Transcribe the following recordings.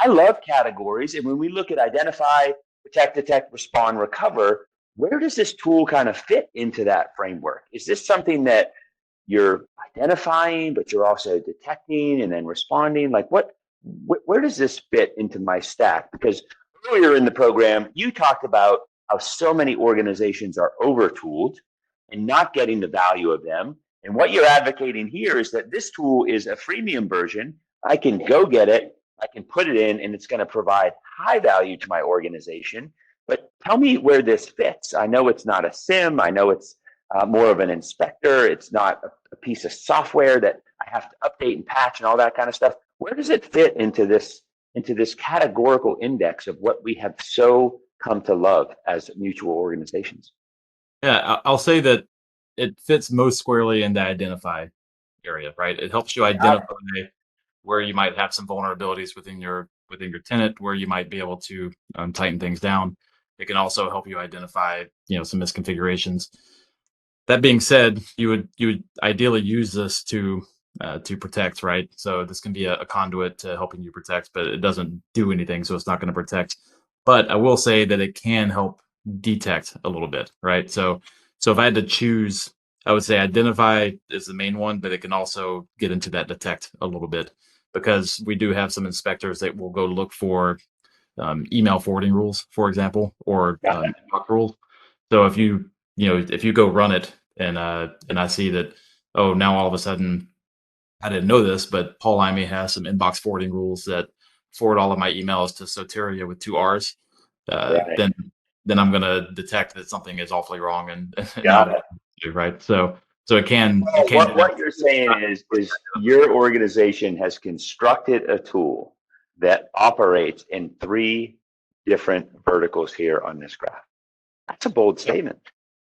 I love categories. And when we look at identify, protect, detect, respond, recover, where does this tool kind of fit into that framework? Is this something that you're identifying, but you're also detecting and then responding? Like where does this fit into my stack? Because earlier in the program, you talked about how so many organizations are over-tooled and not getting the value of them. And what you're advocating here is that this tool is a freemium version. I can go get it, I can put it in, and it's going to provide high value to my organization. But tell me where this fits. I know it's not a SIM. I know it's more of an inspector. It's not a piece of software that I have to update and patch and all that kind of stuff. Where does it fit into this categorical index of what we have so come to love as mutual organizations? Yeah, I'll say that it fits most squarely in the identify area, right? It helps you identify where you might have some vulnerabilities within your tenant, where you might be able to tighten things down. It can also help you identify, some misconfigurations. That being said, you would ideally use this to protect, right? So this can be a conduit to helping you protect, but it doesn't do anything, so it's not going to protect. But I will say that it can help detect a little bit, right? So if I had to choose, I would say identify is the main one, but it can also get into that detect a little bit because we do have some inspectors that will go look for email forwarding rules, for example, or inbox rules. So if you go run it and I see that, oh, now all of a sudden I didn't know this, but Paul Imey has some inbox forwarding rules that forward all of my emails to Soteria with two R's. Right. Then I'm going to detect that something is awfully wrong and not Got what it. to do, right? So it can Well, do that. what you're saying is your organization has constructed a tool that operates in three different verticals here on this graph. That's a bold statement.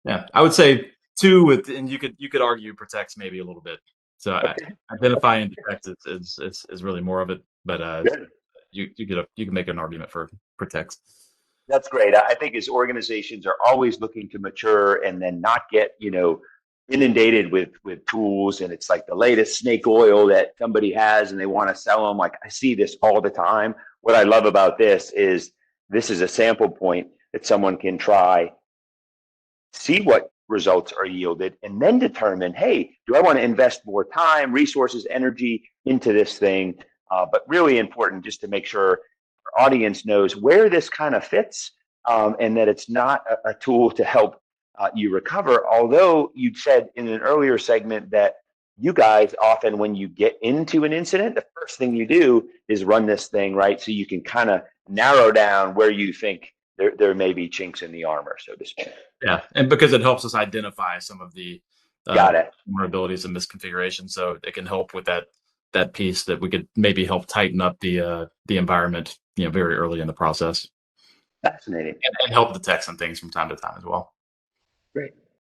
Yeah, I would say two with, and you could argue protects maybe a little bit. So Okay, identify and detect is really more of it, but good. you can make an argument for protects. That's great. I think as organizations are always looking to mature and then not get, inundated with tools, and it's like the latest snake oil that somebody has and they want to sell them. Like I see this all the time. What I love about this is a sample point that someone can try, see what results are yielded, and then determine, hey, do I want to invest more time, resources, energy into this thing? But really important just to make sure our audience knows where this kind of fits, and that it's not a tool to help you recover. Although you said in an earlier segment that you guys often, when you get into an incident, the first thing you do is run this thing, right? So you can kind of narrow down where you think there may be chinks in the armor, so to speak. Yeah, and because it helps us identify some of the Got it. vulnerabilities and misconfigurations, so it can help with that piece that we could maybe help tighten up the environment, very early in the process, Fascinating. and help detect some things from time to time as well. Great.